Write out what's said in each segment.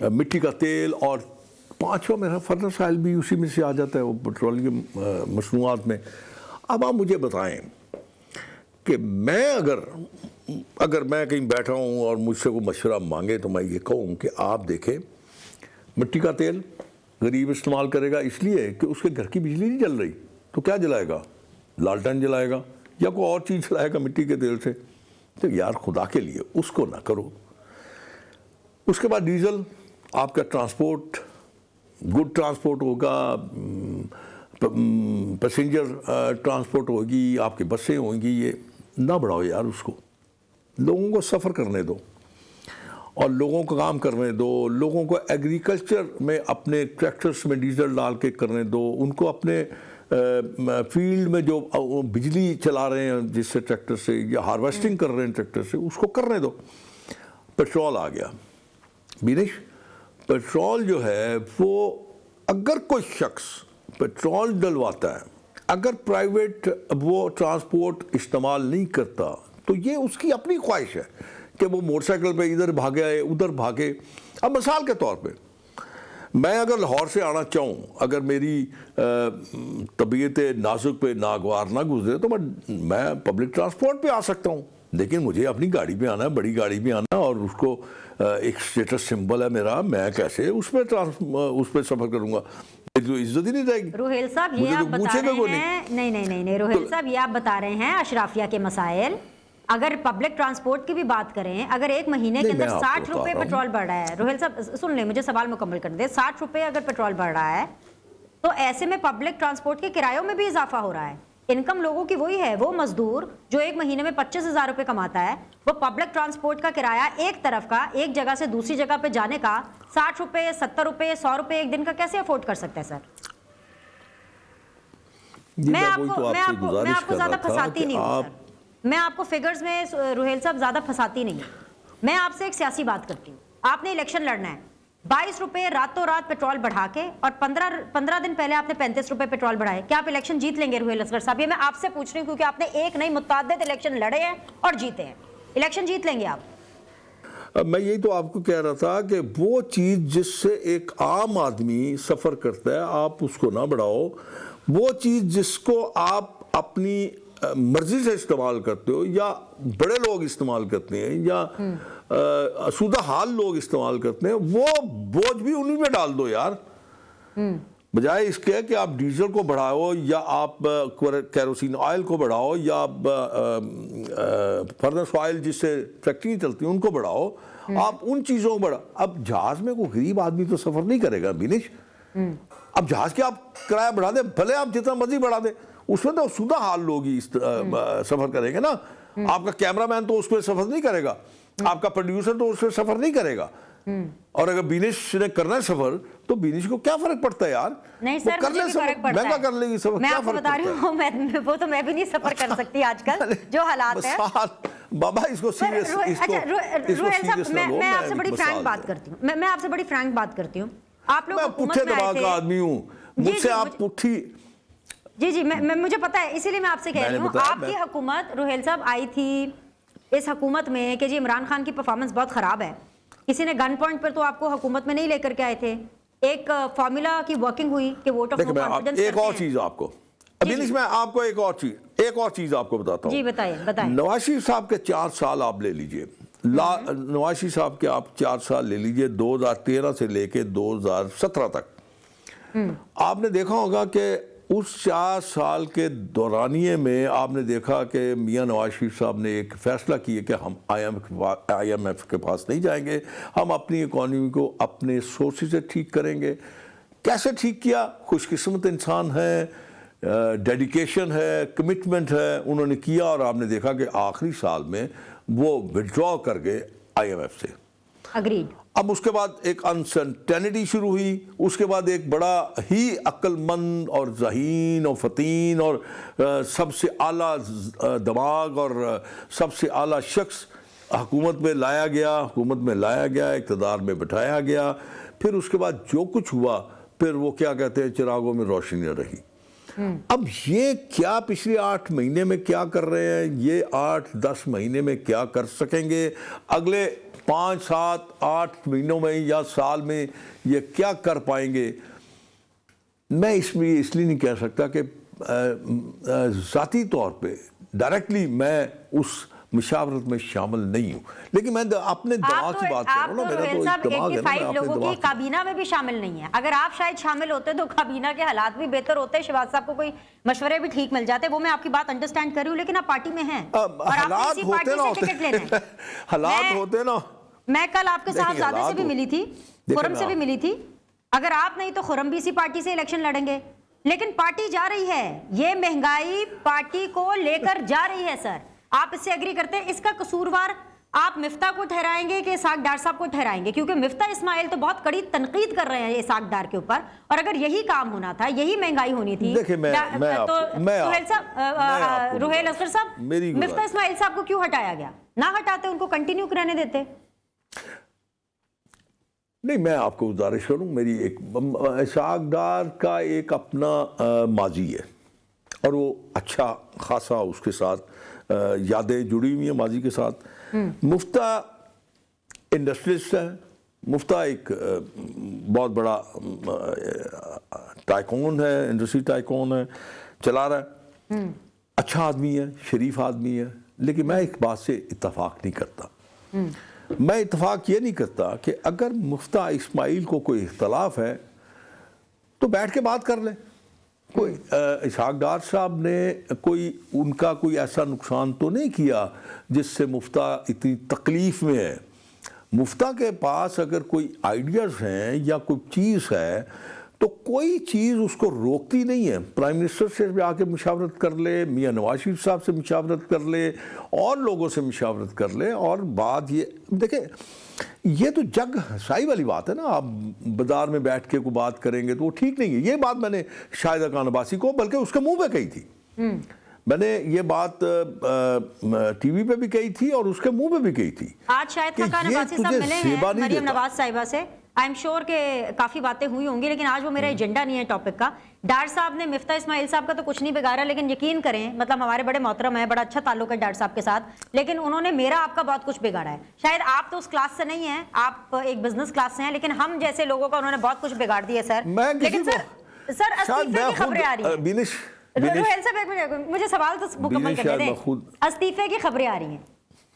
مٹی کا تیل، اور پانچواں میرا فرنس آئل بھی اسی میں سے آ جاتا ہے، وہ پیٹرولیم مصنوعات میں۔ اب آپ مجھے بتائیں کہ میں اگر میں کہیں بیٹھا ہوں اور مجھ سے کوئی مشورہ مانگے تو میں یہ کہوں کہ آپ دیکھیں، مٹی کا تیل غریب استعمال کرے گا اس لیے کہ اس کے گھر کی بجلی نہیں جل رہی، تو کیا جلائے گا؟ لالٹن جلائے گا یا کوئی اور چیز جلائے گا مٹی کے تیل سے۔ تو یار خدا کے لیے اس کو نہ کرو۔ اس کے بعد ڈیزل، آپ کا ٹرانسپورٹ، گڈ ٹرانسپورٹ ہوگا، پیسنجر ٹرانسپورٹ ہوگی، آپ کی بسیں ہوں گی، یہ نہ بڑھاؤ یار اس کو۔ لوگوں کو سفر کرنے دو اور لوگوں کو کام کرنے دو، لوگوں کو ایگریکلچر میں اپنے ٹریکٹرز میں ڈیزل ڈال کے کرنے دو، ان کو اپنے فیلڈ میں جو بجلی چلا رہے ہیں جس سے ٹریکٹر سے، یا ہارویسٹنگ کر رہے ہیں ٹریکٹر سے، اس کو کرنے دو۔ پیٹرول آ گیا بینش، پیٹرول جو ہے وہ اگر کوئی شخص پیٹرول ڈلواتا ہے، اگر پرائیویٹ وہ ٹرانسپورٹ استعمال نہیں کرتا تو یہ اس کی اپنی خواہش ہے کہ وہ موٹر سائیکل پہ ادھر بھاگے ادھر بھاگے۔ اب مثال کے طور پہ میں اگر لاہور سے آنا چاہوں، اگر میری طبیعت نازک پہ ناگوار نہ گزرے تو میں پبلک ٹرانسپورٹ پہ آ سکتا ہوں، لیکن مجھے اپنی گاڑی پہ آنا ہے، بڑی گاڑی پہ آنا ہے، اور اس کو ایک اسٹیٹس سمبل ہے میرا، میں کیسے اس پہ سفر کروں گا؟ تو عزت ہی نہیں رہے گی۔ روہیل صاحب یہ آپ بتا رہے ہیں، نہیں روہیل صاحب یہ آپ بتا رہے ہیں اشرافیہ کے مسائل۔ اگر پبلک ٹرانسپورٹ کی بھی بات کریں، اگر ایک مہینے کے اندر 60 روپے پیٹرول بڑھ رہا ہے، روہیل صاحب سن لیں، مجھے سوال مکمل کر دیں، 60 روپے اگر پیٹرول بڑھ رہا ہے تو ایسے میں پبلک ٹرانسپورٹ کے کرایوں میں بھی اضافہ ہو رہا ہے۔ انکم لوگوں کی وہی ہے، وہ مزدور جو ایک مہینے میں 25,000 روپے کماتا ہے، وہ پبلک ٹرانسپورٹ کا کرایہ ایک طرف کا، ایک جگہ سے دوسری جگہ پہ جانے کا 60 روپے، 70 روپے، 100 روپے ایک دن کا کیسے افورڈ کر سکتا ہے سر؟ میں آپ کو زیادہ پھنساتی نہیں ہوں سر، میں آپ کو فگرز میں روہیل صاحب زیادہ پھنساتی نہیں ہوں، میں آپ سے ایک سیاسی بات کرتی ہوں۔ آپ نے الیکشن لڑنا ہے، 22 روپے راتوں رات پیٹرول بڑھا کے، اور 15 دن پہلے آپ نے 35 روپے پیٹرول بڑھائے، کیا آپ الیکشن جیت لیں گے روہیل اصغر صاحب؟ یہ میں آپ سے پوچھ رہی ہوں کیونکہ آپ نے ایک نہیں متعدد الیکشن لڑے ہیں اور جیتے ہیں، الیکشن جیت لیں گے آپ؟ میں یہی تو آپ کو کہہ رہا تھا کہ وہ چیز جس سے ایک عام آدمی سفر کرتا ہے آپ اس کو نہ بڑھاؤ، وہ چیز جس کو آپ اپنی مرضی سے استعمال کرتے ہو، یا بڑے لوگ استعمال کرتے ہیں، یا اسودہ حال لوگ استعمال کرتے ہیں، وہ بوجھ بھی انہی میں ڈال دو یار، بجائے اس کے کہ آپ ڈیزل کو بڑھاؤ، یا آپ کیروسین آئل کو بڑھاؤ، یا فرنس آئل جس سے فیکٹری چلتی ہیں ان کو بڑھاؤ، آپ ان چیزوں کو بڑھاؤ۔ اب جہاز میں کوئی غریب آدمی تو سفر نہیں کرے گا بینش، اب جہاز کے آپ کرایہ بڑھا دیں، بھلے آپ جتنا مرضی بڑھا دیں، اس میں تو سودہ حال لوگ ہی سفر کریں گے نا۔ آپ کا کیمرہ مین تو اس میں سفر نہیں کرے گا، آپ کا پروڈیوسر تو اس میں سفر نہیں کرے گا، اور اگر بینش نے کرنا ہے سفر تو بینش کو کیا فرق پڑتا ہے یار؟ نہیں سر مجھے بھی فرق پڑتا ہے، مہنگا کر لے گی سفر، میں آپ کو بتا رہی ہوں، وہ تو میں بھی نہیں سفر کر سکتی آج کل جو حالات ہیں۔ بابا اس کو سیریس، روہیل صاحب میں آپ سے بڑی فرینک بات کرتی ہوں، میں آپ سے بڑی فرینک بات کرتی ہوں، آپ لوگ حکومت میں آئے تھے، آدمی ہوں مجھ سے آپ پٹھی، جی مجھے پتا ہے، اسی لیے میں آپ سے کہہ رہی ہوں، آپ کی حکومت روہیل صاحب آئی تھی اس حکومت میں کہ جی عمران خان کی پرفارمنس بہت خراب ہے، کسی نے گن پوائنٹ پر تو آپ کو حکومت میں نہیں لے کر کے آئے تھے، ایک فارمولا کی ورکنگ ہوئی کہ ووٹ آف نو کانفیڈنس۔ ایک اور چیز آپ کو ابینش، میں آپ کو ایک اور چیز آپ کو بتاتا ہوں۔ جی بتائیں۔ نواز شریف صاحب کے 4 سال آپ لے لیجئے، نواز شریف صاحب کے آپ 4 سال لے لیجئے، 2013 سے لے کے 2017 تک، آپ نے دیکھا ہوگا کہ اس 4 سال کے دورانیے میں آپ نے دیکھا کہ میاں نواز شریف صاحب نے ایک فیصلہ کیا کہ ہم آئی ایم ایف کے پاس نہیں جائیں گے، ہم اپنی اکانومی کو اپنے سورسز سے ٹھیک کریں گے۔ کیسے ٹھیک کیا؟ خوش قسمت انسان ہے، ڈیڈیکیشن ہے، کمٹمنٹ ہے، انہوں نے کیا، اور آپ نے دیکھا کہ آخری سال میں وہ وڈرا کر گئے آئی ایم ایف سے۔ اگریڈ۔ اب اس کے بعد ایک انسرٹینٹی شروع ہوئی، اس کے بعد ایک بڑا ہی عقل مند اور ذہین اور فطین اور سب سے اعلیٰ دماغ اور سب سے اعلیٰ شخص حکومت میں لایا گیا، اقتدار میں بٹھایا گیا، پھر اس کے بعد جو کچھ ہوا، پھر وہ کیا کہتے ہیں، چراغوں میں روشنی نہ رہی۔ اب یہ کیا پچھلے 8 مہینے میں کیا کر رہے ہیں، یہ 8-10 مہینے میں کیا کر سکیں گے، اگلے 5, 7, 8 مہینوں میں یا سال میں یہ کیا کر پائیں گے، میں اس لیے نہیں کہہ سکتا کہ ذاتی طور پہ ڈائریکٹلی میں اس مشاورت میں شامل نہیں ہوں، لیکن میں اپنے دماغ کی بات کر رہا ہوں نا، میرا تو ایک دماغ ہے نا، میں اپنے لوگوں دماغ کی کابینہ میں بھی شامل نہیں ہے. اگر آپ شاید شامل ہوتے تو کابینہ کے حالات بھی بہتر ہوتے، شہباز صاحب کو کوئی مشورے بھی ٹھیک مل جاتے. وہ میں آپ کی بات انڈرسٹینڈ کر رہی ہوں، لیکن آپ پارٹی میں ہیں اور آپ نے اسی پارٹی سے ٹکٹ لینا ہے. حالات ہوتے نا. میں کل آپ کے صاحبزادے سے بھی ملی تھی، خرم سے بھی ملی تھی. اگر آپ نہیں تو خرم بھی اسی پارٹی سے الیکشن لڑیں گے، لیکن پارٹی جا رہی ہے. یہ مہنگائی پارٹی کو لے کر جا رہی ہے. سر آپ اس سے ایگری کرتے ہیں؟ اس کا قصوروار آپ مفتاح کو ٹھہرائیں گے کہ اسحاق ڈار صاحب کو ٹھہرائیں گے؟ کیونکہ مفتاح اسماعیل تو بہت کڑی تنقید کر رہے ہیں اسحاق ڈار کے اوپر، اور اگر یہی کام ہونا تھا، یہی مہنگائی ہونی تھی تو روحیل اصغر صاحب، مفتاح اسماعیل صاحب کو کیوں ہٹایا گیا؟ نہ ہٹاتے، ان کو کنٹینیو رہنے دیتے. نہیں، میں آپ کو گزارش کروں، میری ایک اسحاق ڈار کا ایک اپنا ماضی ہے اور وہ اچھا خاصا اس کے ساتھ یادیں جڑی ہوئی ہیں ماضی کے ساتھ. مفتاح انڈسٹریسٹ ہے، مفتاح ایک بہت بڑا ٹائکون ہے، انڈسٹری ٹائکون ہے، چلا رہا ہے، اچھا آدمی ہے، شریف آدمی ہے. لیکن میں ایک بات سے اتفاق نہیں کرتا. میں اتفاق یہ نہیں کرتا کہ اگر مفتاح اسماعیل کو کوئی اختلاف ہے تو بیٹھ کے بات کر لیں. کوئی اسحاق ڈار صاحب نے ان کا کوئی ایسا نقصان تو نہیں کیا جس سے مفتاح اتنی تکلیف میں ہے. مفتاح کے پاس اگر کوئی آئیڈیاز ہیں یا کوئی چیز ہے تو کوئی چیز اس کو روکتی نہیں ہے. پرائم منسٹر سے آ کے مشاورت کر لے، میاں نواز شریف صاحب سے مشاورت کر لے، اور لوگوں سے مشاورت کر لے. اور بات یہ دیکھیں، یہ تو جگ ہنسائی والی بات ہے نا. آپ بازار میں بیٹھ کے کوئی بات کریں گے تو وہ ٹھیک نہیں ہے. یہ بات میں نے شاہدہ خان عباسی کو بلکہ اس کے منہ پہ کہی تھی. میں نے یہ بات ٹی وی پہ بھی کہی تھی اور اس کے منہ پہ بھی کہی تھی. آج شاہدہ خان عباسی صاحب ملے ہیں مریم نواز صاحبہ سے. آئی ایم شیور کہ کافی باتیں ہوئی ہوں گی، لیکن آج وہ میرا ایجنڈا نہیں ہے ٹاپک کا. ڈار صاحب نے مفتاح اسماعیل صاحب کا تو کچھ نہیں بگاڑا، لیکن یقین کریں، مطلب ہمارے بڑے محترم ہیں، بڑا اچھا تعلق ہے ڈار صاحب کے ساتھ، لیکن انہوں نے میرا آپ کا بہت کچھ بگاڑا ہے. شاید آپ تو اس کلاس سے نہیں ہیں، آپ ایک بزنس کلاس سے ہیں، لیکن ہم جیسے لوگوں کا انہوں نے بہت کچھ بگاڑ دیا سر. لیکن سر استعفے کی خبریں آ رہی ہیں. روحیل صاحب مجھے سوال تو مکمل کرنے دیں. استعفے کی خبریں آ رہی ہیں.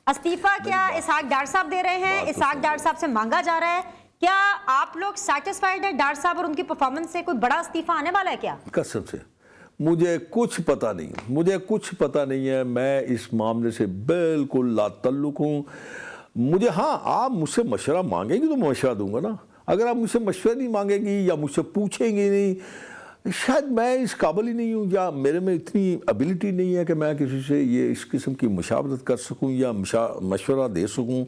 استعفیٰ کیا اسحاق ڈار صاحب دے رہے ہیں؟ اسحاق ڈار صاحب سے مانگا جا رہا ہے؟ کیا آپ لوگ سیٹسفائیڈ ہیں ڈار صاحب اور ان کی پرفارمنس سے؟ کوئی بڑا استعفیٰ آنے والا ہے کیا؟ قسم سے مجھے کچھ پتہ نہیں ہے. میں اس معاملے سے بالکل لا تعلق ہوں. مجھے آپ مجھ سے مشورہ مانگیں گی تو میں مشورہ دوں گا نا. اگر آپ مجھ سے مشورہ نہیں مانگیں گی یا مجھ سے پوچھیں گی نہیں، شاید میں اس قابل ہی نہیں ہوں یا میرے میں اتنی ابیلٹی نہیں ہے کہ میں کسی سے یہ اس قسم کی مشاورت کر سکوں یا مشورہ دے سکوں.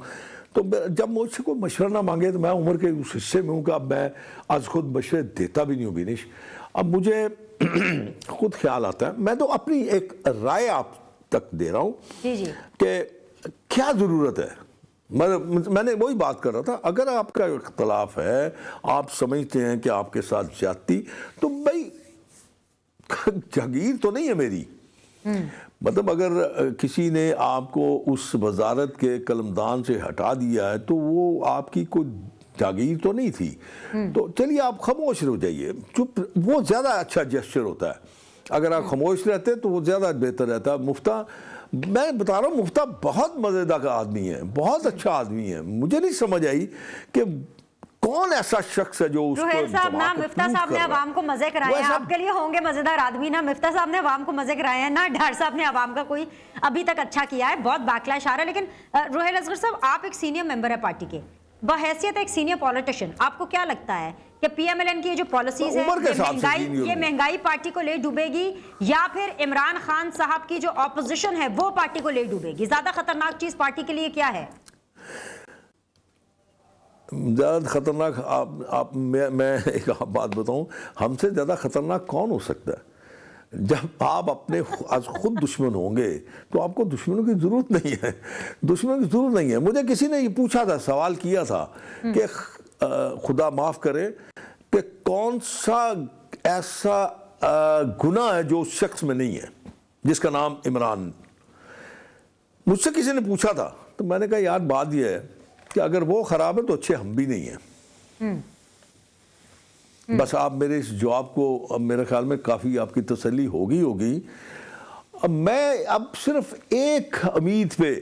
تو جب مجھ سے کوئی مشورہ نہ مانگے تو میں عمر کے اس حصے میں ہوں کہ اب میں از خود مشورے دیتا بھی نہیں ہوں بینش. اب مجھے خود خیال آتا ہے، میں تو اپنی ایک رائے آپ تک دے رہا ہوں کہ کیا ضرورت ہے. میں نے وہی بات کر رہا تھا، اگر آپ کا اختلاف ہے، آپ سمجھتے ہیں کہ آپ کے ساتھ زیادتی، تو بھائی جاگیر تو نہیں ہے میری. مطلب اگر کسی نے آپ کو اس وزارت کے قلمدان سے ہٹا دیا ہے تو وہ آپ کی کوئی جاگیر تو نہیں تھی. تو چلیے آپ خاموش رہ جائیے، چپ. وہ زیادہ اچھا جیسچر ہوتا ہے. اگر آپ خاموش رہتے تو وہ زیادہ بہتر رہتا ہے. مفتاح، میں بتا رہا ہوں، مفتاح بہت مزیدار کا آدمی ہے، بہت اچھا آدمی ہے. مجھے نہیں سمجھ آئی کہ کون ایسا شخص ہے جو اس کو روحیل صاحب نا مفتاح صاحب نے عوام کو مزے کرائے ہیں. آپ کے لیے ہوں گے مزیدار آدمی، نا مفتاح صاحب نے عوام کو مزے کرائے ہیں، نہ ڈار صاحب نے عوام کا کوئی ابھی تک اچھا کیا ہے. بہت بیکلیش آ رہا ہے. لیکن روحیل اصغر صاحب، آپ ایک سینئر ممبر ہے پارٹی کے، بحیثیت ایک سینئر پولیٹیشین، آپ کو کیا لگتا ہے کہ پی ایم ایل این کی جو پالیسیز ہیں، یہ مہنگائی پارٹی کو لے ڈوبے گی، یا پھر عمران خان صاحب کی جو اپوزیشن ہے وہ پارٹی کو لے ڈوبے گی؟ زیادہ خطرناک چیز پارٹی کے لیے کیا ہے؟ زیادہ خطرناک میں ایک بات بتاؤں، ہم سے زیادہ خطرناک کون ہو سکتا ہے؟ جب آپ اپنے خود دشمن ہوں گے تو آپ کو دشمنوں کی ضرورت نہیں ہے. مجھے کسی نے یہ پوچھا تھا، سوال کیا تھا کہ خدا معاف کرے کہ کون سا ایسا گناہ ہے جو اس شخص میں نہیں ہے جس کا نام عمران. مجھ سے کسی نے پوچھا تھا تو میں نے کہا یار بات یہ ہے کہ اگر وہ خراب ہے تو اچھے ہم بھی نہیں ہیں. بس آپ میرے اس جواب کو اب میرے خیال میں کافی آپ کی تسلی ہوگی. اب میں اب صرف ایک امید پہ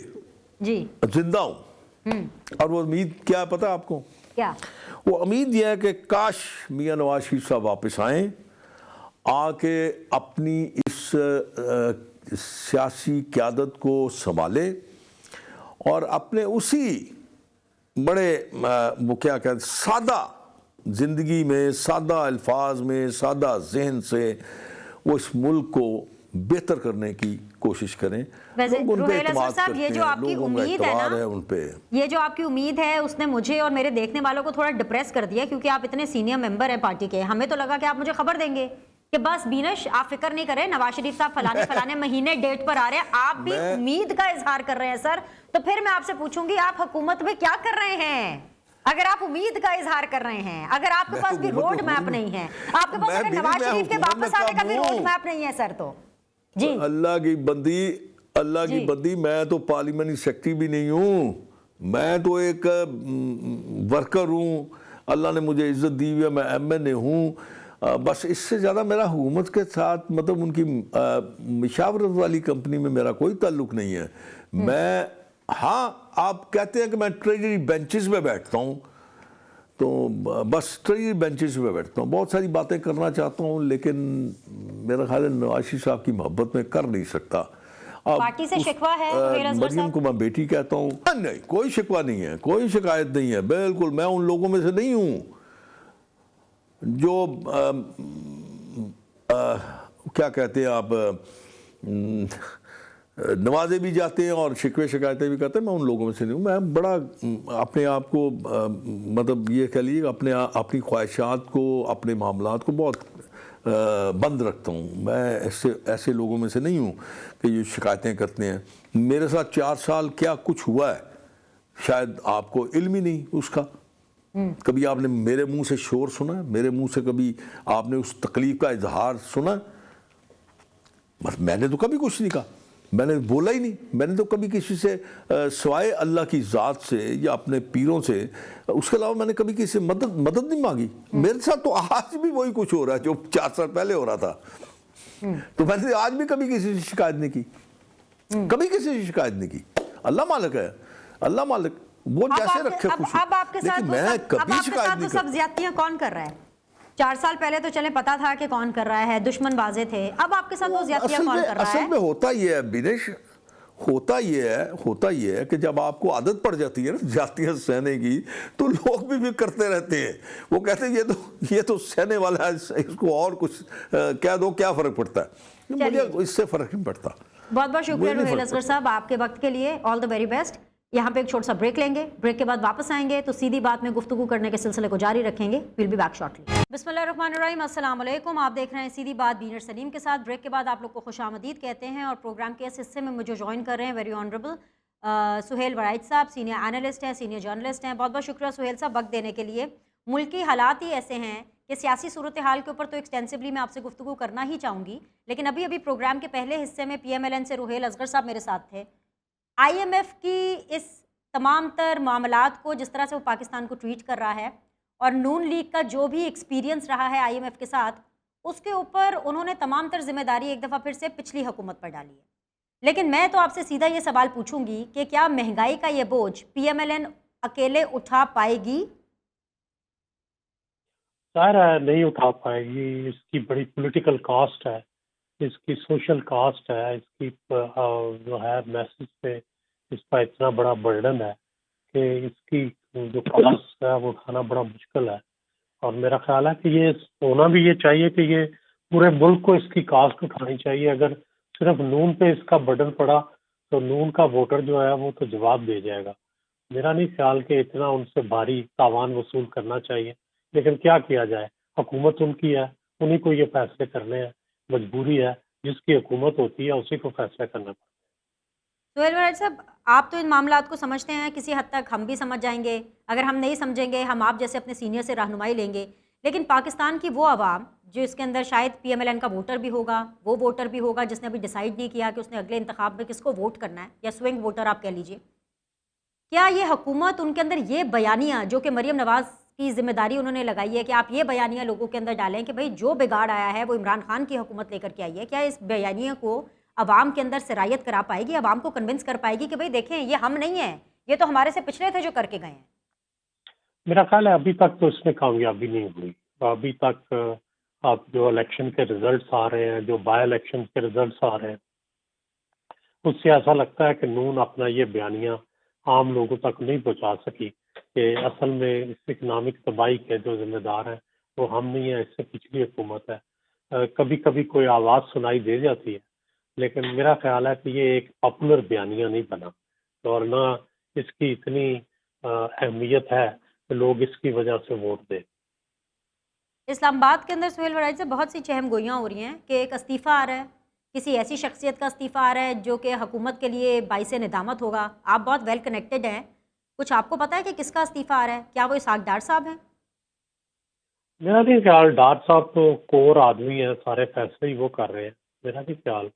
جی زندہ ہوں, اور وہ امید کیا ہے پتہ آپ کو؟ کیا وہ امید یہ ہے کہ کاش میاں نواز شریف صاحب واپس آئیں, آ کے اپنی اس سیاسی قیادت کو سنبھالے اور اپنے اسی بڑے وہ کیا کہتے ہیں سادہ زندگی میں, سادہ الفاظ میں, سادہ ذہن سے وہ اس ملک کو بہتر کرنے کی کوشش کریں. ویسے لوگ ان پہ روہیل اصغر اعتماد صاحب یہ کرتے جو ہیں, آپ کی لوگوں کا امید ہے اعتبار نا, ہے ان پہ. یہ جو آپ کی امید ہے اس نے مجھے اور میرے دیکھنے والوں کو تھوڑا ڈپریس کر دیا, کیونکہ آپ اتنے سینئر ممبر ہیں پارٹی کے. ہمیں تو لگا کہ آپ مجھے خبر دیں گے کہ بس بینش آپ فکر نہیں کریں, نواز شریف صاحب فلانے مہینے ڈیٹ پر آ رہے ہیں, آپ بھی امید کا اظہار کر رہے ہیں سر. تو پھر میں آپ سے پوچھوں گی آپ حکومت میں کیا کر رہے ہیں اگر آپ امید کا اظہار کر رہے ہیں, اگر آپ کے پاس بھی روڈ میپ نہیں ہے, آپ کے پاس اگر نواز شریف کے واپس آنے کا بھی روڈ میپ نہیں ہے سر, تو جی اللہ کی بندی میں تو پارلیمنٹری سیکرٹری بھی نہیں ہوں, میں تو ایک ورکر ہوں. اللہ نے مجھے عزت دی ہوئی ہے, میں ایم این اے ہوں. بس اس سے زیادہ میرا حکومت کے ساتھ مطلب ان کی مشاورت والی کمپنی میں میرا کوئی تعلق نہیں ہے. میں ہاں آپ کہتے ہیں کہ میں ٹریجری بینچز میں بیٹھتا ہوں, تو بس ٹریجری بینچز میں بیٹھتا ہوں, بہت ساری باتیں کرنا چاہتا ہوں, لیکن میرا خیال ہے نواز شریف صاحب کی محبت میں کر نہیں سکتا. پارٹی سے شکوہ ہے روہیل اصغر مریم صاحب؟ کو میں بیٹی کہتا ہوں. نہیں, کوئی شکوہ نہیں ہے, کوئی شکایت نہیں ہے, بالکل میں ان لوگوں میں سے نہیں ہوں جو کیا کہتے ہیں آپ نوازے بھی جاتے ہیں اور شکوے شکایتیں بھی کرتے ہیں. میں ان لوگوں میں سے نہیں ہوں. میں بڑا اپنے آپ کو مطلب یہ کہہ لیجیے اپنی خواہشات کو, اپنے معاملات کو بہت بند رکھتا ہوں. میں ایسے لوگوں میں سے نہیں ہوں کہ یہ شکایتیں کرتے ہیں. میرے ساتھ 4 سال کیا کچھ ہوا ہے شاید آپ کو علم ہی نہیں اس کا. کبھی آپ نے میرے منہ سے شور سنا ہے؟ میرے منہ سے کبھی آپ نے اس تکلیف کا اظہار سنا؟ بس میں نے تو کبھی کچھ نہیں کہا, میں نے بولا ہی نہیں. میں نے تو کبھی کسی سے سوائے اللہ کی ذات سے یا اپنے پیروں سے, اس کے علاوہ میں نے کبھی کسی سے مدد نہیں مانگی. میرے ساتھ تو آج بھی وہی کچھ ہو رہا ہے جو 4 سال پہلے ہو رہا تھا. تو میں نے آج بھی کبھی کسی سے شکایت نہیں کی, کبھی کسی سے شکایت نہیں کی. اللہ مالک ہے, اللہ مالک وہ جیسے رکھے خوشی. اب آپ کے ساتھ تو سب زیادتیاں کون کر رہا ہے؟ 4 سال پہلے تو چلیں پتا تھا کہ کون کر رہا ہے, دشمن واضح تھے. اب آپ کے ساتھ وہ زیادتیاں کون کر رہا ہے؟ اصل میں ہوتا یہ ہے بینش, ہوتا یہ ہے کہ جب آپ کو عادت پڑ جاتی ہے نا زیادتیاں سہنے کی, تو لوگ بھی کرتے رہتے ہیں. وہ کہتے ہیں یہ تو سہنے والا ہے, اس کو اور کچھ کہہ دو, کیا فرق پڑتا ہے؟ مجھے اس سے فرق نہیں پڑتا. بہت بہت شکریہ روہیل اصغر صاحب آپ کے وقت کے لیے. آل دا ویری بیسٹ. یہاں پہ ایک چھوٹا سا بریک لیں گے, بریک کے بعد واپس آئیں گے تو سیدھی بات میں گفتگو کرنے کے سلسلے کو جاری رکھیں گے. Will be back shortly. بسم اللہ الرحمن الرحیم. السلام علیکم. آپ دیکھ رہے ہیں سیدھی بات بینر سلیم کے ساتھ. بریک کے بعد آپ لوگ کو خوش آمدید کہتے ہیں, اور پروگرام کے اس حصے میں مجھے جوائن کر رہے ہیں ویری آنریبل سہیل ورائچ صاحب, سینئر اینالسٹ ہیں, سینئر جرنلسٹ ہیں. بہت بہت شکریہ سہیل صاحب وقت دینے کے لیے. ملکی حالات ہی ایسے ہیں کہ سیاسی صورتحال کے اوپر تو ایکسٹینسولی میں آپ سے گفتگو کرنا ہی چاہوں گی, لیکن ابھی پروگرام کے پہلے حصے میں پی ایم ایل این سے روہیل اصغر صاحب میرے ساتھ تھے. آئی ایم ایف کی اس تمام تر معاملات کو جس طرح سے وہ پاکستان کو ٹریٹ کر رہا ہے, اور نون لیگ کا جو بھی ایکسپیرینس رہا ہے آئی ایم ایف کے ساتھ, اس کے اوپر انہوں نے تمام تر ذمہ داری ایک دفعہ پھر سے پچھلی حکومت پر ڈالی ہے. لیکن میں تو آپ سے سیدھا یہ سوال پوچھوں گی کہ کیا مہنگائی کا یہ بوجھ پی ایم ایل این اکیلے اٹھا پائے گی؟ ظاہر نہیں اٹھا پائے گی. اس کی بڑی پولیٹیکل کاسٹ ہے, اس کی سوشل کاسٹ ہے, اس کی جو ہے میسج پہ اس کا اتنا بڑا برڈن ہے کہ اس کی جو کاسٹ ہے وہ اٹھانا بڑا مشکل ہے. اور میرا خیال ہے کہ یہ ہونا بھی یہ چاہیے کہ یہ پورے ملک کو اس کی کاسٹ اٹھانی چاہیے. اگر صرف نون پہ اس کا برڈن پڑا تو نون کا ووٹر جو ہے وہ تو جواب دے جائے گا. میرا نہیں خیال کہ اتنا ان سے بھاری تاوان وصول کرنا چاہیے, لیکن کیا کیا جائے, حکومت ان کی ہے, انہیں کو یہ فیصلے کرنے ہیں, مجبوری ہے, جس کی حکومت ہوتی ہے اسی کو فیصلہ کرنا پڑتا ہے. سہیل ورائچ صاحب آپ تو ان معاملات کو سمجھتے ہیں, کسی حد تک ہم بھی سمجھ جائیں گے, اگر ہم نہیں سمجھیں گے ہم آپ جیسے اپنے سینئر سے رہنمائی لیں گے. لیکن پاکستان کی وہ عوام جو اس کے اندر شاید پی ایم ایل این کا ووٹر بھی ہوگا, وہ ووٹر بھی ہوگا جس نے ابھی ڈیسائیڈ نہیں کیا کہ اس نے اگلے انتخاب میں کس کو ووٹ کرنا ہے, یا سوئنگ ووٹر آپ کہہ لیجئے, کیا یہ حکومت ان کے اندر یہ بیانیہ جو کہ مریم نواز کی ذمہ داری انہوں نے لگائی ہے کہ آپ یہ بیانیہ لوگوں کے اندر ڈالیں کہ بھئی جو بگاڑ آیا ہے وہ عمران خان کی حکومت لے کر کے آئی ہے، کیا اس بیانیہ کو عوام کے اندر سرایت کرا پائے گی، عوام کو کنونس کر پائے گی کہ بھئی دیکھیں یہ ہم نہیں ہیں، یہ تو ہمارے سے پچھلے تھے جو کر کے گئے ہیں؟ میرا خیال ہے ابھی تک تو اس میں کامیابی نہیں ہوئی. ابھی تک آپ جو الیکشن کے ریزلٹس آ رہے ہیں، جو بائی الیکشن کے ریزلٹس آ رہے ہیں، اس سے ایسا لگتا ہے کہ نون اپنا یہ بیانیہ عام لوگوں تک نہیں پہنچا سکی کہ اصل میں اس اکنامک تباہی کے جو ذمہ دار ہیں وہ ہم نہیں ہیں، اس سے پچھلی حکومت ہے. کبھی کبھی کوئی آواز سنائی دے جاتی ہے، لیکن میرا خیال ہے کہ یہ ایک پاپولر بیانیہ نہیں بنا، اور نہ اس کی اتنی اہمیت ہے کہ لوگ اس کی وجہ سے ووٹ دیں. اسلام آباد کے اندر سہیل وڑائی سے بہت سی چہم گوئیاں ہو رہی ہیں کہ ایک استعفیٰ آ رہا ہے، کسی ایسی شخصیت کا استعفیٰ آ رہا ہے جو کہ حکومت کے لیے باعث ندامت ہوگا. آپ بہت ویل کنیکٹڈ ہیں، کچھ آپ کو پتا ہے کہ کس کا استعفیٰ آ رہا ہے؟ کیا وہ اسحاق ڈار صاحب ہیں؟ میرا نہیں خیال ڈار صاحب تو کور آدمی ہیں، سارے فیصلے ہی وہ کر رہے ہیں. میرا نہیں خیال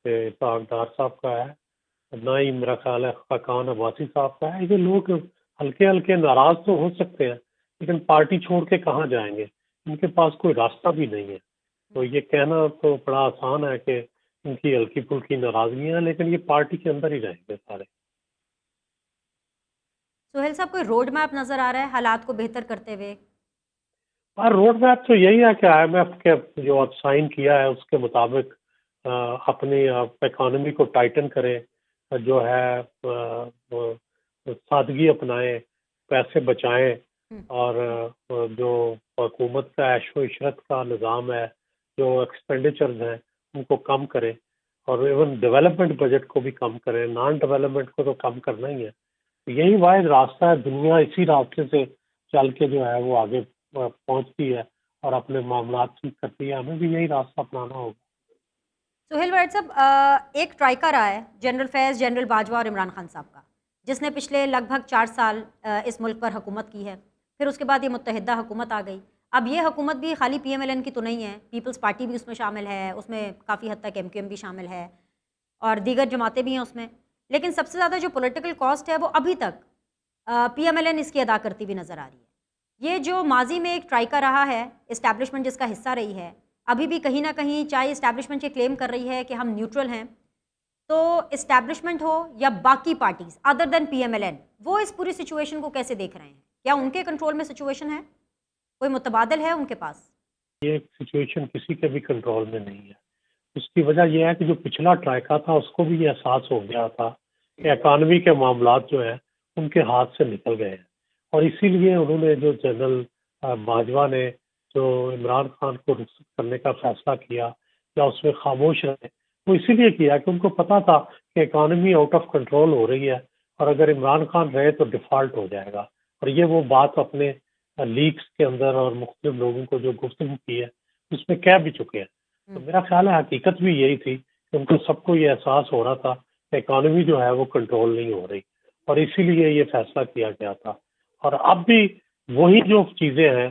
کہ اسحاق ڈار صاحب کا ہے، نہ ہی میرا خیال ہے خاقان عباسی صاحب کا ہے. یہ لوگ ہلکے ہلکے ناراض تو ہو سکتے ہیں، لیکن پارٹی چھوڑ کے کہاں جائیں گے؟ ان کے پاس کوئی راستہ بھی نہیں ہے. تو یہ کہنا تو بڑا آسان ہے کہ ان کی ہلکی پھلکی ناراضگیاں ہیں، لیکن یہ پارٹی کے اندر ہی رہیں گے سارے. سہیل صاحب کوئی روڈ میپ نظر آ رہا ہے حالات کو بہتر کرتے ہوئے؟ اور روڈ میپ تو یہی ہے کہ آئی ایم ایف کے جو سائن کیا ہے اس کے مطابق اپنی اکانومی کو ٹائٹن کریں، جو ہے سادگی اپنائیں، پیسے بچائیں، اور جو حکومت کا عیش و عشرت کا نظام ہے، جو ایکسپینڈیچرز ہیں ان کو کم کریں، اور ایون ڈیولپمنٹ بجٹ کو بھی کم کریں. نان ڈیولپمنٹ کو تو کم کرنا ہی ہے. یہی واحد راستہ ہے. دنیا اسی راستے سے چل کے جو ہے وہ آگے پہنچتی ہے اور اپنے معاملات ٹھیک کرتی ہے. ہمیں بھی یہی راستہ اپنانا ہوگا. سہیل وڑائی صاحب، ایک ٹرائیکا رہا ہے جنرل فیض، جنرل باجوہ اور عمران خان صاحب کا، جس نے پچھلے لگ بھگ 4 سال اس ملک پر حکومت کی ہے. پھر اس کے بعد یہ متحدہ حکومت آ گئی. اب یہ حکومت بھی خالی پی ایم ایل این کی تو نہیں ہے، پیپلز پارٹی بھی اس میں شامل ہے، اس میں کافی حد تک ایم کیو ایم بھی شامل ہے اور دیگر جماعتیں بھی ہیں اس میں. لیکن سب سے زیادہ جو پولیٹیکل کاسٹ ہے وہ ابھی تک پی ایم ایل این اس کی ادا کرتی ہوئی نظر آ رہی ہے. یہ جو ماضی میں ایک ٹرائیکا رہا ہے، اسٹیبلشمنٹ جس کا حصہ رہی ہے، ابھی بھی کہیں نہ کہیں چاہے اسٹیبلشمنٹ یہ کلیم کر رہی ہے کہ ہم نیوٹرل ہیں، تو اسٹیبلشمنٹ ہو یا باقی پارٹیز ادر دین پی ایم ایل این، وہ اس پوری سچویشن کو کیسے دیکھ رہے ہیں؟ کیا ان کے کنٹرول میں سچویشن ہے؟ کوئی متبادل ہے ان کے پاس؟ یہ سچویشن کسی کے بھی کنٹرول میں نہیں ہے. اس کی وجہ یہ ہے کہ جو پچھلا ٹرائیکا تھا اس کو بھی یہ احساس ہو گیا تھا کہ اکانومی کے معاملات جو ہیں ان کے ہاتھ سے نکل گئے ہیں، اور اسی لیے انہوں نے جو جنرل باجوہ نے جو عمران خان کو رخصت کرنے کا فیصلہ کیا یا اس میں خاموش رہے، وہ اسی لیے کیا کہ ان کو پتا تھا کہ اکانومی آؤٹ آف کنٹرول ہو رہی ہے، اور اگر عمران خان رہے تو ڈیفالٹ ہو جائے گا. اور یہ وہ بات اپنے لیکس کے اندر اور مختلف لوگوں کو جو گفتگو کی ہے اس میں کہہ بھی چکے ہیں. تو میرا خیال ہے حقیقت بھی یہی تھی کہ ان کو سب کو یہ احساس ہو رہا تھا کہ اکانومی جو ہے وہ کنٹرول نہیں ہو رہی، اور اسی لیے یہ فیصلہ کیا گیا تھا. اور اب بھی وہی جو چیزیں ہیں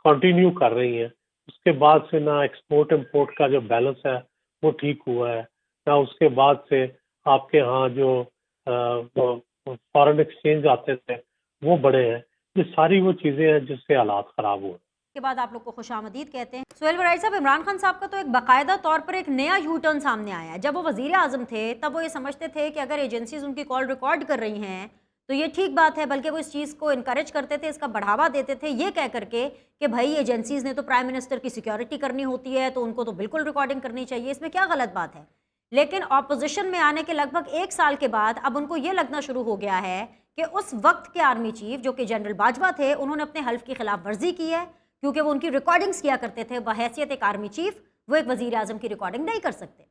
کنٹینیو کر رہی ہیں. اس کے بعد سے نہ ایکسپورٹ امپورٹ کا جو بیلنس ہے وہ ٹھیک ہوا ہے، نہ اس کے بعد سے آپ کے ہاں جو فارن ایکسچینج آتے تھے وہ بڑے ہیں. یہ ساری وہ چیزیں ہیں جس سے حالات خراب ہوئے. کے بعد آپ لوگ کو خوش آمدید کہتے ہیں. سہیل وڑائی صاحب، عمران خان صاحب کا تو ایک باقاعدہ طور پر ایک نیا یو ٹرن سامنے آیا ہے. جب وہ وزیر اعظم تھے تب وہ یہ سمجھتے تھے کہ اگر ایجنسیز ان کی کال ریکارڈ کر رہی ہیں تو یہ ٹھیک بات ہے، بلکہ وہ اس چیز کو انکریج کرتے تھے، اس کا بڑھاوا دیتے تھے، یہ کہہ کر کے کہ بھائی ایجنسیز نے تو پرائم منسٹر کی سیکیورٹی کرنی ہوتی ہے تو ان کو تو بالکل ریکارڈنگ کرنی چاہیے، اس میں کیا غلط بات ہے. لیکن اپوزیشن میں آنے کے لگ بھگ 1 سال کے بعد اب ان کو یہ لگنا شروع ہو گیا ہے کہ اس وقت کے آرمی چیف جو کہ جنرل باجوہ تھے، انہوں نے اپنے حلف کی خلاف ورزی کی ہے، کیونکہ وہ ان کی ریکارڈنگز کیا کرتے تھے. بحیثیت ایک آرمی چیف وہ ایک وزیر اعظم کی ریکارڈنگ نہیں کر سکتے.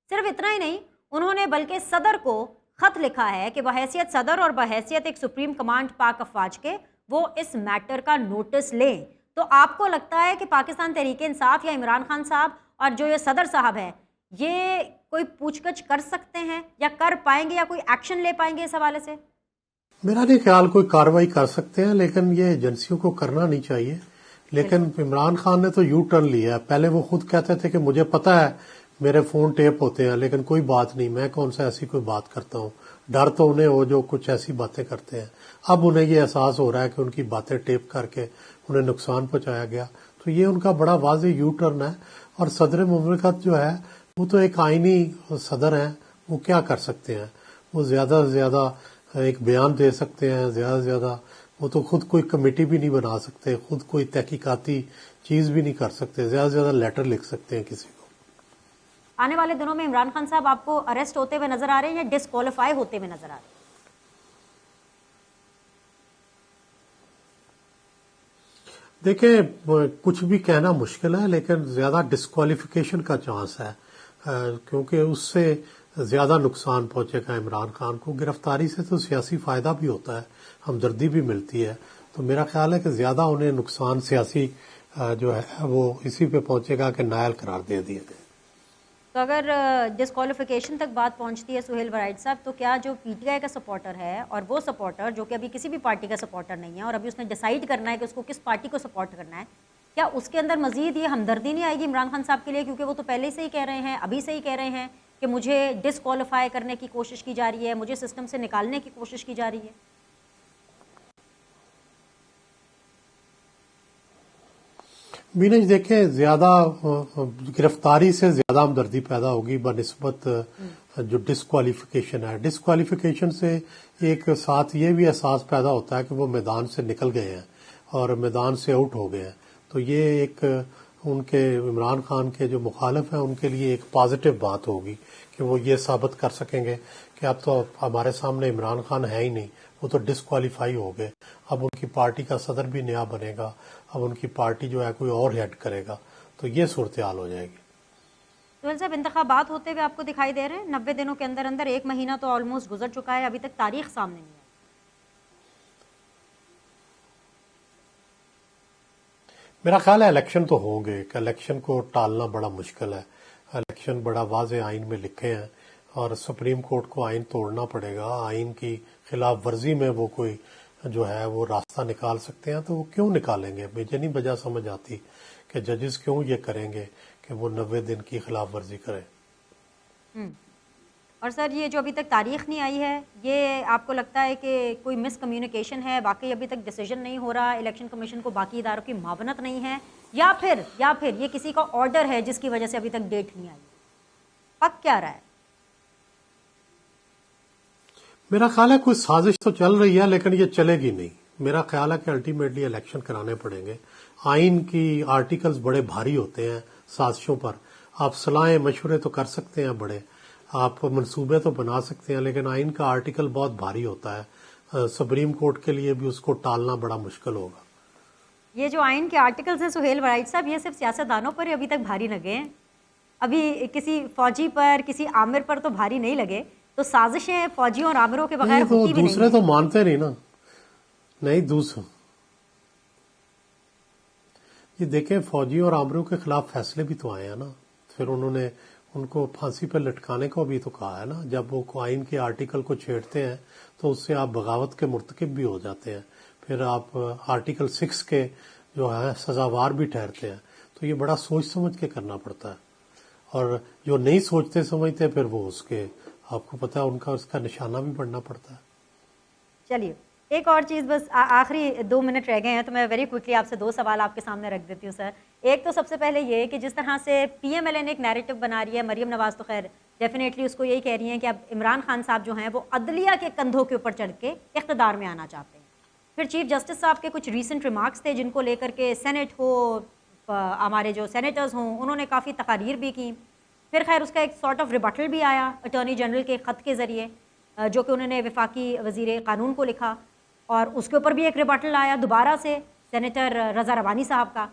صرف اتنا ہی نہیں، انہوں نے بلکہ صدر کو خط لکھا ہے کہ بحیثیت صدر اور بحیثیت ایک سپریم کمانڈ پاک افواج کے وہ اس میٹر کا نوٹس لیں. تو آپ کو لگتا ہے کہ پاکستان تحریک انصاف یا عمران خان صاحب اور جو یہ صدر صاحب ہیں یہ کوئی پوچھ گچھ کر سکتے ہیں یا کر پائیں گے یا کوئی ایکشن لے پائیں گے اس حوالے سے؟ میرا نہیں خیال کوئی کارروائی کر سکتے ہیں، لیکن یہ ایجنسیوں کو کرنا نہیں چاہیے. لیکن عمران خان نے تو یو ٹرن لیا ہے. پہلے وہ خود کہتے تھے کہ مجھے پتا ہے میرے فون ٹیپ ہوتے ہیں، لیکن کوئی بات نہیں، میں کون سا ایسی کوئی بات کرتا ہوں. ڈر تو انہیں ہو جو کچھ ایسی باتیں کرتے ہیں. اب انہیں یہ احساس ہو رہا ہے کہ ان کی باتیں ٹیپ کر کے انہیں نقصان پہنچایا گیا. تو یہ ان کا بڑا واضح یو ٹرن ہے. اور صدر مملکت جو ہے وہ تو ایک آئینی صدر ہیں، وہ کیا کر سکتے ہیں؟ وہ زیادہ سے زیادہ ایک بیان دے سکتے ہیں، زیادہ سے زیادہ وہ تو خود کوئی کمیٹی بھی نہیں بنا سکتے، خود کوئی تحقیقاتی چیز بھی نہیں کر سکتے، زیادہ سے زیادہ لیٹر لکھ سکتے ہیں کسی کو. آنے والے دنوں میں عمران خان صاحب آپ کو اریسٹ ہوتے ہوئے نظر آ رہے ہیں یا ڈسکوالیفائی ہوتے ہوئے نظر آ رہے ہیں؟ دیکھیں کچھ بھی کہنا مشکل ہے، لیکن زیادہ ڈسکوالیفیکیشن کا چانس ہے، کیونکہ اس سے زیادہ نقصان پہنچے گا عمران خان کو. گرفتاری سے تو سیاسی فائدہ بھی ہوتا ہے، ہمدردی بھی ملتی ہے، تو میرا خیال ہے کہ زیادہ انہیں نقصان سیاسی جو ہے وہ اسی پہ پہنچے گا کہ نائل قرار دے دیے گئے. تو اگر ڈسکوالیفیکیشن تک بات پہنچتی ہے سہیل ورائٹ صاحب، تو کیا جو پی ٹی آئی کا سپورٹر ہے اور وہ سپورٹر جو کہ ابھی کسی بھی پارٹی کا سپورٹر نہیں ہے اور ابھی اس نے ڈیسائیڈ کرنا ہے کہ اس کو کس پارٹی کو سپورٹ کرنا ہے، کیا اس کے اندر مزید یہ ہمدردی نہیں آئے گی عمران خان صاحب کے لیے؟ کیونکہ وہ تو پہلے سے ہی کہہ رہے ہیں، ابھی سے ہی کہہ رہے ہیں کہ مجھے ڈسکوالیفائی کرنے کی کوشش کی جا رہی ہے، مجھے سسٹم سے نکالنے کی کوشش کی جا رہی ہے. مینج دیکھیں، زیادہ گرفتاری سے زیادہ ہمدردی پیدا ہوگی بنسبت جو ڈسکوالیفیکیشن ہے. ڈسکوالیفیکیشن سے ایک ساتھ یہ بھی احساس پیدا ہوتا ہے کہ وہ میدان سے نکل گئے ہیں اور میدان سے آؤٹ ہو گئے ہیں. تو یہ ایک ان کے عمران خان کے جو مخالف ہیں ان کے لیے ایک پازیٹیو بات ہوگی کہ وہ یہ ثابت کر سکیں گے کہ اب تو ہمارے سامنے عمران خان ہے ہی نہیں، وہ تو ڈسکوالیفائی ہو گئے. اب ان کی پارٹی کا صدر بھی نیا بنے گا، اب ان کی پارٹی جو ہے کوئی اور ہیڈ کرے گا، تو یہ صورتحال ہو جائے گی. سہیل صاحب، انتخابات ہوتے ہوئے آپ کو دکھائی دے رہے ہیں 90 دنوں کے اندر اندر، ایک مہینہ تو آلموسٹ گزر چکا ہے، ابھی تک تاریخ سامنے نہیں ہے. میرا خیال ہے الیکشن تو ہوں گے، کہ الیکشن کو ٹالنا بڑا مشکل ہے. الیکشن بڑا واضح آئین میں لکھے ہیں اور سپریم کورٹ کو آئین توڑنا پڑے گا. آئین کی خلاف ورزی میں وہ کوئی جو ہے وہ راستہ نکال سکتے ہیں، تو وہ کیوں نکالیں گے؟ مجھے نہیں وجہ سمجھ آتی کہ ججز کیوں یہ کریں گے کہ وہ 90 دن کی خلاف ورزی کریں. اور سر، یہ جو ابھی تک تاریخ نہیں آئی ہے، یہ آپ کو لگتا ہے کہ کوئی مس کمیونیکیشن ہے، واقعی ابھی تک ڈیسیجن نہیں ہو رہا، الیکشن کمیشن کو باقی اداروں کی معاونت نہیں ہے، یا پھر یہ کسی کا آرڈر ہے جس کی وجہ سے ابھی تک ڈیٹ نہیں آئی؟ حق کیا رہا ہے؟ میرا خیال ہے کوئی سازش تو چل رہی ہے، لیکن یہ چلے گی نہیں. میرا خیال ہے کہ الٹیمیٹلی الیکشن کرانے پڑیں گے. آئین کی آرٹیکلز بڑے بھاری ہوتے ہیں سازشوں پر. آپ صلاحیں مشورے تو کر سکتے ہیں، بڑے آپ منصوبے تو بنا سکتے ہیں، لیکن آئین کا آرٹیکل بہت بھاری ہوتا ہے. سپریم کورٹ کے لیے بھی اس کو ٹالنا بڑا مشکل ہوگا. یہ جو آئین کے آرٹیکلز ہیں سہیل ورائٹ صاحب، یہ صرف سیاستدانوں پر ہی ابھی تک بھاری لگے ہیں، ابھی کسی فوجی پر، کسی عامر پر تو بھاری نہیں لگے. تو سازشیں فوجیوں اور عامروں کے بغیر ہوتی بھی نہیں. دوسرے تو مانتے نہیں نا. نہیں، دوسرے یہ دیکھیں، فوجیوں اور عامروں کے خلاف فیصلے بھی تو آئے ہیں نا. پھر انہوں نے ان کو پھانسی پہ لٹکانے کو بھی تو کہا ہے نا. جب وہ آئین کے آرٹیکل کو چھیڑتے ہیں تو اس سے آپ بغاوت کے مرتکب بھی ہو جاتے ہیں. پھر آپ آرٹیکل 6 کے جو ہے سزاوار بھی ٹھہرتے ہیں. تو یہ بڑا سوچ سمجھ کے کرنا پڑتا ہے. اور جو نہیں سوچتے سمجھتے پھر وہ اس کے، آپ کو پتا ہے، اس کا نشانہ بھی پڑنا پڑتا ہے. چلیے، ایک اور چیز بس، آخری 2 منٹ رہ گئے ہیں تو میں ویری کوئکلی آپ سے 2 سوال آپ کے سامنے رکھ دیتی ہوں سر. ایک تو سب سے پہلے یہ کہ جس طرح سے پی ایم ایل این ایک نیریٹو بنا رہی ہے، مریم نواز تو خیر ڈیفینیٹلی اس کو یہی کہہ رہی ہیں کہ اب عمران خان صاحب جو ہیں وہ عدلیہ کے کندھوں کے اوپر چڑھ کے اقتدار میں آنا چاہتے ہیں. پھر چیف جسٹس صاحب کے کچھ ریسنٹ ریمارکس تھے جن کو لے کر کے سینٹ ہو، ہمارے جو سینیٹرز ہوں، انہوں نے کافی تقاریر بھی کی. پھر خیر اس کا ایک سارٹ آف ریبٹل بھی آیا اٹارنی جنرل کے خط کے ذریعے، جو کہ انہوں نے وفاقی وزیر قانون کو لکھا، اور اس کے اوپر بھی ایک ریبٹل آیا دوبارہ سے سینیٹر رضا روانی صاحب کا.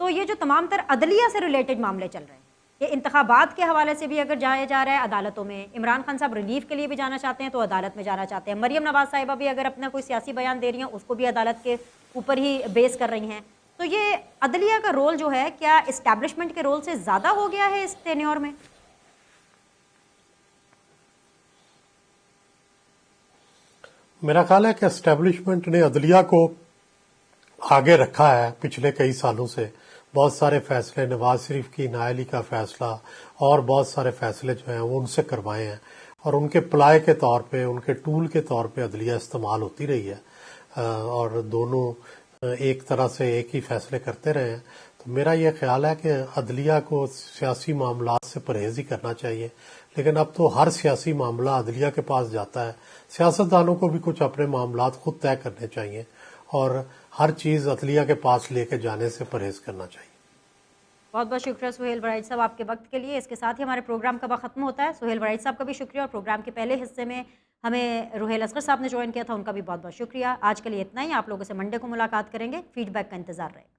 تو یہ جو تمام تر عدلیہ سے ریلیٹڈ معاملے چل رہے ہیں، یہ انتخابات کے حوالے سے بھی اگر جایا جا رہا ہے عدالتوں میں، عمران خان صاحب ریلیف کے لیے بھی جانا چاہتے ہیں تو عدالت میں جانا چاہتے ہیں، مریم نواز صاحبہ بھی اگر اپنا کوئی سیاسی بیان دے رہی ہیں اس کو بھی عدالت کے اوپر ہی بیس کر رہی ہیں. تو یہ عدلیہ کا رول جو ہے کیا اسٹیبلشمنٹ کے رول سے زیادہ ہو گیا ہے اس ٹینیور میں؟ میرا خیال ہے کہ اسٹیبلشمنٹ نے عدلیہ کو آگے رکھا ہے پچھلے کئی سالوں سے. بہت سارے فیصلے، نواز شریف کی نااہلی کا فیصلہ اور بہت سارے فیصلے جو ہیں وہ ان سے کروائے ہیں. اور ان کے پلائے کے طور پہ، ان کے ٹول کے طور پہ عدلیہ استعمال ہوتی رہی ہے، اور دونوں ایک طرح سے ایک ہی فیصلے کرتے رہے ہیں. تو میرا یہ خیال ہے کہ عدلیہ کو سیاسی معاملات سے پرہیز ہی کرنا چاہیے. لیکن اب تو ہر سیاسی معاملہ عدلیہ کے پاس جاتا ہے. سیاستدانوں کو بھی کچھ اپنے معاملات خود طے کرنے چاہیے اور ہر چیز عدلیہ کے پاس لے کے جانے سے پرہیز کرنا چاہیے. بہت بہت شکریہ سہیل وڑائچ صاحب آپ کے وقت کے لیے. اس کے ساتھ ہی ہمارے پروگرام کا وقت ختم ہوتا ہے. سہیل وڑائچ صاحب کا بھی شکریہ، اور پروگرام کے پہلے حصے میں ہمیں روہیل اصغر صاحب نے جوائن کیا تھا، ان کا بھی بہت بہت شکریہ. آج کے لیے اتنا ہی. آپ لوگوں سے منڈے کو ملاقات کریں گے. فیڈ بیک کا انتظار رہے گا.